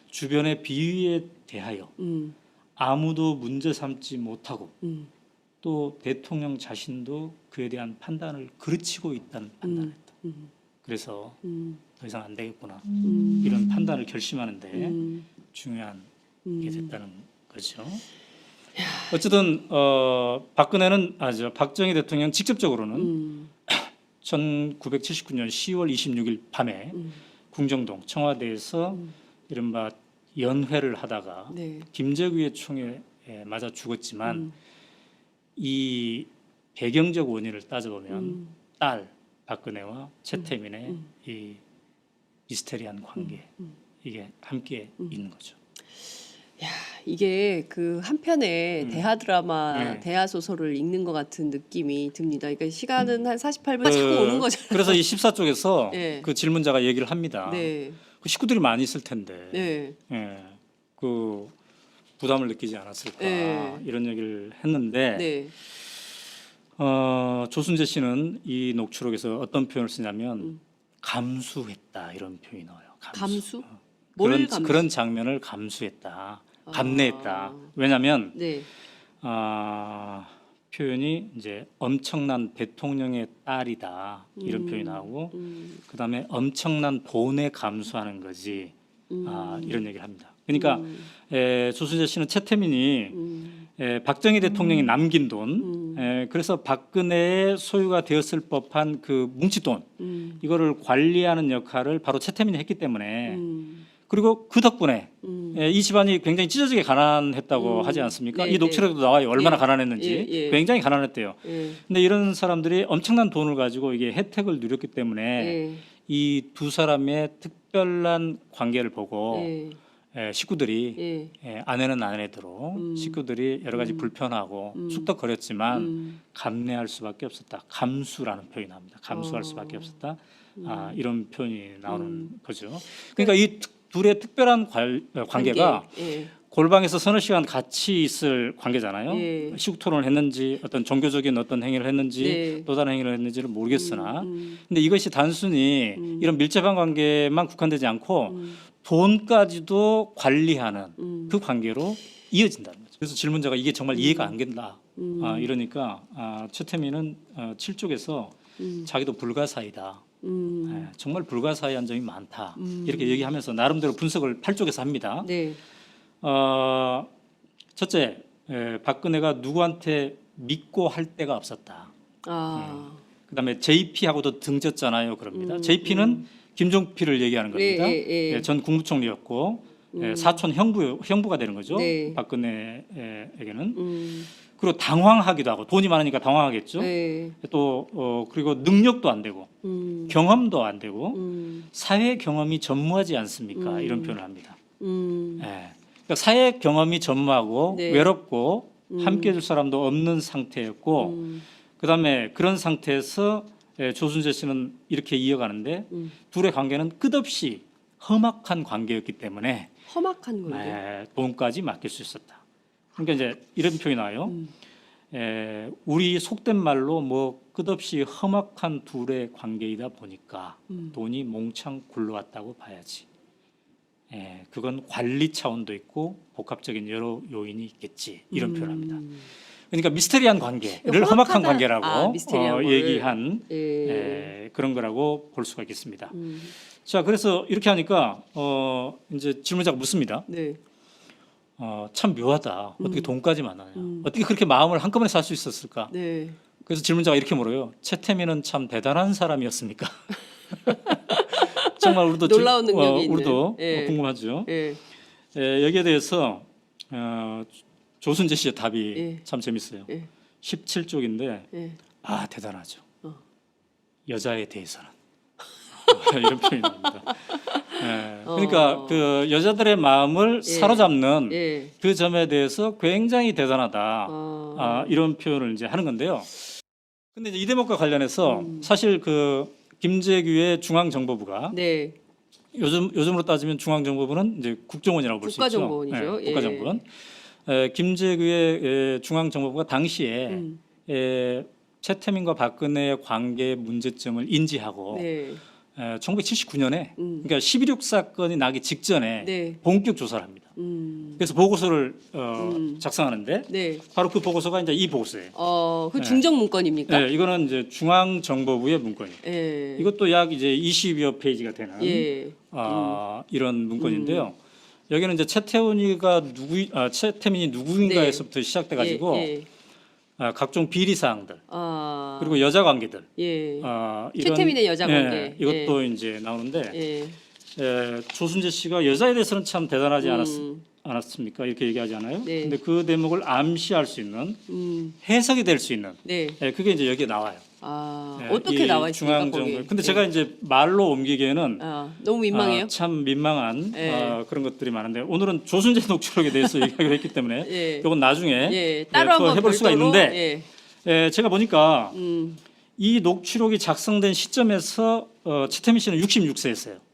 주변의 비위에 대하여 아무도 문제 삼지 못하고 또 대통령 자신도 그에 대한 판단을 그르치고 있다는 판단을 했다. 그래서 더 이상 안 되겠구나. 이런 판단을 결심하는데 중요한 게 됐다는 거죠. 어쨌든 박근혜는 박정희 대통령 직접적으로는 1979년 10월 26일 밤에 궁정동 청와대에서 이른바 연회를 하다가 네. 김재규의 총에 맞아 죽었지만 이 배경적 원인을 따져보면 딸 박근혜와 최태민의 이 미스테리한 관계 이게 함께 있는 거죠. 야, 이게 그 한편의 대하 드라마, 네. 대하 소설을 읽는 것 같은 느낌이 듭니다. 그러니까 시간은 한 48분 자꾸 오는 거잖아요. 그래서 이 14쪽에서 네. 그 질문자가 얘기를 합니다. 네. 그 식구들이 많이 있을 텐데 네. 예, 그 부담을 느끼지 않았을까 네. 이런 얘기를 했는데 네. 조순재 씨는 이 녹취록에서 어떤 표현을 쓰냐면 감수했다 이런 표현이 나와요. 감수? 뭘 그런 감수? 그런 장면을 감수했다, 감내했다. 왜냐하면 네. 표현이 이제 엄청난 대통령의 딸이다 이런 표현이 나오고 그다음에 엄청난 본에 감수하는 거지 이런 얘기를 합니다. 그러니까 조순재 씨는 최태민이 박정희 대통령이 남긴 돈, 그래서 박근혜의 소유가 되었을 법한 그 뭉칫돈 이거를 관리하는 역할을 바로 최태민이 했기 때문에 그리고 그 덕분에 이 집안이 굉장히 찢어지게 가난했다고 하지 않습니까? 네, 이 녹취록에도 나와요. 얼마나 예. 가난했는지. 예, 예. 굉장히 가난했대요. 예. 근데 이런 사람들이 엄청난 돈을 가지고 이게 혜택을 누렸기 때문에 예. 이 두 사람의 특별한 관계를 보고 예. 식구들이 예. 아내는 아내대로 식구들이 여러 가지 불편하고 쑥덕거렸지만 감내할 수밖에 없었다. 감수라는 표현이 나옵니다. 감수할 수밖에 없었다. 이런 표현이 나오는 거죠. 그러니까 이 둘의 특별한 관계가 예. 골방에서 서너 시간 같이 있을 관계잖아요. 예. 시국 토론을 했는지 어떤 종교적인 어떤 행위를 했는지 네. 또 다른 행위를 했는지를 모르겠으나 근데 이것이 단순히 이런 밀접한 관계만 국한되지 않고 돈까지도 관리하는 그 관계로 이어진다는 거죠. 그래서 질문자가 이게 정말 이해가 안 된다. 이러니까 최태민은 7쪽에서 자기도 불가사의다. 정말 불가사의한 점이 많다. 이렇게 얘기하면서 나름대로 분석을 8쪽에서 합니다. 네. 첫째, 박근혜가 누구한테 믿고 할 데가 없었다. 그다음에 JP하고도 등졌잖아요. 그럽니다. JP는 김종필을 얘기하는 겁니다. 예. 전 국무총리였고 사촌 형부가 되는 거죠. 네. 박근혜에게는. 그리고 당황하기도 하고 돈이 많으니까 당황하겠죠. 네. 또 그리고 능력도 안 되고 경험도 안 되고 사회 경험이 전무하지 않습니까? 이런 표현을 합니다. 그러니까 사회 경험이 전무하고 네. 외롭고 함께 해줄 사람도 없는 상태였고 그다음에 그런 상태에서 조순재 씨는 이렇게 이어가는데 둘의 관계는 끝없이 험악한 관계였기 때문에 험악한 관계. 돈까지 맡길 수 있었다. 그러니까 이제 이런 표현이 나와요. 우리 속된 말로 뭐 끝없이 험악한 둘의 관계이다 보니까 돈이 몽창 굴러왔다고 봐야지. 그건 관리 차원도 있고 복합적인 여러 요인이 있겠지. 이런 표현합니다. 그러니까 미스테리한 관계를 험악한 관계라고 얘기한 그런 거라고 볼 수가 있겠습니다. 자, 그래서 이렇게 하니까 이제 질문자가 묻습니다. 네. 참 묘하다. 어떻게 돈까지 만나냐. 어떻게 그렇게 마음을 한꺼번에 살 수 있었을까. 네. 그래서 질문자가 이렇게 물어요. 최태민은 참 대단한 사람이었습니까? 정말 우리도 놀라운 능력이 있는. 우리도 예. 궁금하죠. 예. 여기에 대해서 조순재 씨의 답이 예. 참 재밌어요. 예. 17쪽인데 예. 대단하죠. 여자에 대해서는 이런 표현이 나옵니다. 그러니까 그 여자들의 마음을 예. 사로잡는 예. 그 점에 대해서 굉장히 대단하다. 이런 표현을 이제 하는 건데요. 근데 이제 이 대목과 관련해서 사실 그 김재규의 중앙정보부가 네. 요즘으로 따지면 중앙정보부는 이제 국정원이라고 볼 수 있죠. 국가정보원이죠. 예. 국가정보원. 김재규의 중앙정보부가 당시에 최태민과 박근혜의 관계 문제점을 인지하고 네. 1979년에 그러니까 11.6 사건이 나기 직전에 네. 본격 조사를 합니다. 그래서 보고서를 작성하는데 네. 바로 그 보고서가 이제 이 보고서예요. 그 중정 문건입니까? 네, 이거는 이제 중앙정보부의 문건이에요. 예. 이것도 약 이제 20여 페이지가 되는 예. 이런 문건인데요. 여기는 이제 최태민이 누구인가에서부터 시작돼 가지고 예. 각종 비리 사항들 아. 그리고 여자 관계들 예. 이런, 최태민의 여자 관계. 이것도 이제 나오는데 예. 조순재 씨가 여자에 대해서는 참 대단하지 않았습니까? 이렇게 얘기하잖아요. 네. 근데 그 대목을 암시할 수 있는 해석이 될 수 있는 네. 그게 이제 여기에 나와요. 어떻게 이 나와 있습니까? 중앙정보. 거기? 근데 예. 제가 이제 말로 옮기기에는 너무 민망해요. 참 민망한 예. 그런 것들이 많은데 오늘은 조순재 녹취록에 대해서 얘기하기로 했기 때문에 예. 이건 나중에 예. 따로 또 한번 해볼 수가 별도로, 있는데 제가 보니까 예. 이 녹취록이 작성된 시점에서 최태민 씨는 66세였어요.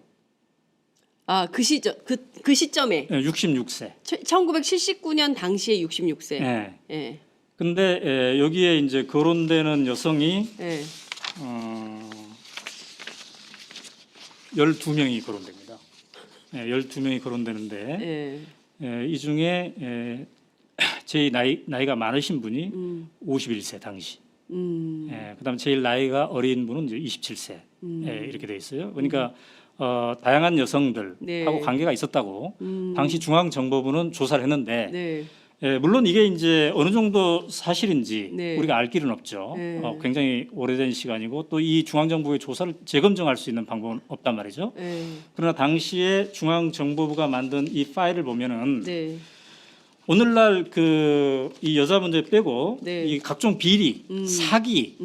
그 시점 그 시점에 66세. 1979년 당시에 66세. 예. 예. 근데 여기에 이제 거론되는 여성이 예. 12명이 거론됩니다. 12명이 거론되는데 이 중에 제일 나이가 많으신 분이 51세 당시. 그다음에 제일 나이가 어린 분은 이제 27세. 이렇게 돼 있어요. 그러니까 다양한 여성들하고 네. 관계가 있었다고 당시 중앙정보부는 조사를 했는데 네. 물론 이게 이제 어느 정도 사실인지 네. 우리가 알 길은 없죠. 네. 굉장히 오래된 시간이고 또 이 중앙정보부의 조사를 재검증할 수 있는 방법은 없단 말이죠. 예. 그러나 당시에 중앙정보부가 만든 이 파일을 보면은 네. 오늘날 이 여자 문제 빼고 네. 이 각종 비리, 사기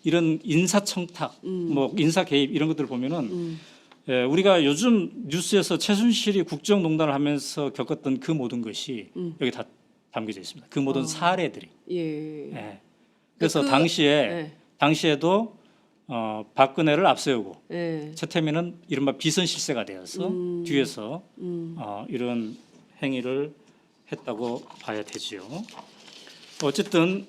이런 인사청탁, 뭐 인사 개입 이런 것들을 보면은 우리가 요즘 뉴스에서 최순실이 국정농단을 하면서 겪었던 그 모든 것이 여기 다 담겨져 있습니다. 그 모든 사례들이. 예. 그래서 당시에도 박근혜를 앞세우고 최태민은 이른바 비선실세가 되어서 뒤에서 이런 행위를 했다고 봐야 되지요. 어쨌든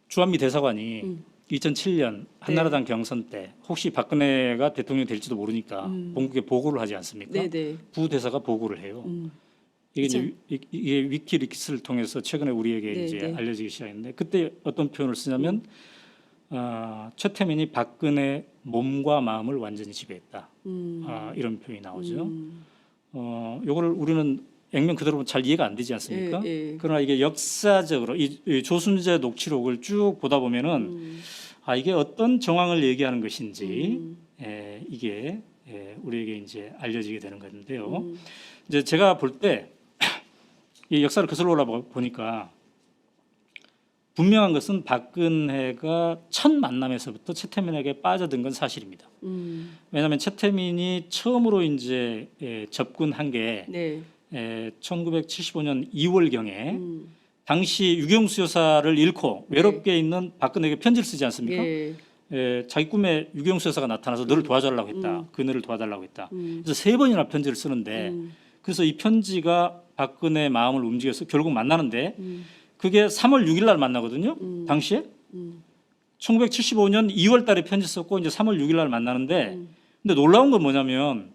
주한미 대사관이 2007년 한나라당 경선 때 혹시 박근혜가 대통령이 될지도 모르니까 본국에 보고를 하지 않습니까? 네네. 부대사가 보고를 해요. 이게 이제 이게 위키리크스를 통해서 최근에 우리에게 네, 이제 네. 알려지기 시작했는데 그때 어떤 표현을 쓰냐면 최태민이 박근혜 몸과 마음을 완전히 지배했다. 이런 표현이 나오죠. 요거를 우리는 액면 그대로 보면 잘 이해가 안 되지 않습니까? 그러나 이게 역사적으로 이 조순재 녹취록을 쭉 보다 보면은 이게 어떤 정황을 얘기하는 것인지 이게 우리에게 이제 알려지게 되는 건데요. 이제 제가 볼 때 이 역사를 거슬러 보니까 분명한 것은 박근혜가 첫 만남에서부터 최태민에게 빠져든 건 사실입니다. 왜냐하면 최태민이 처음으로 이제 접근한 게 1975년 2월경에 당시 유경수 여사를 잃고 외롭게 있는 박근혜에게 편지를 쓰지 않습니까? 자기 꿈에 유경수 여사가 나타나서 너를 도와달라고 했다. 그녀를 도와달라고 했다. 그래서 3번이나 편지를 쓰는데 그래서 이 편지가 박근혜의 마음을 움직여서 결국 만나는데 그게 3월 6일 날 만나거든요. 당시에 1975년 2월 달에 편지 썼고 이제 3월 6일 날 만나는데 근데 놀라운 건 뭐냐면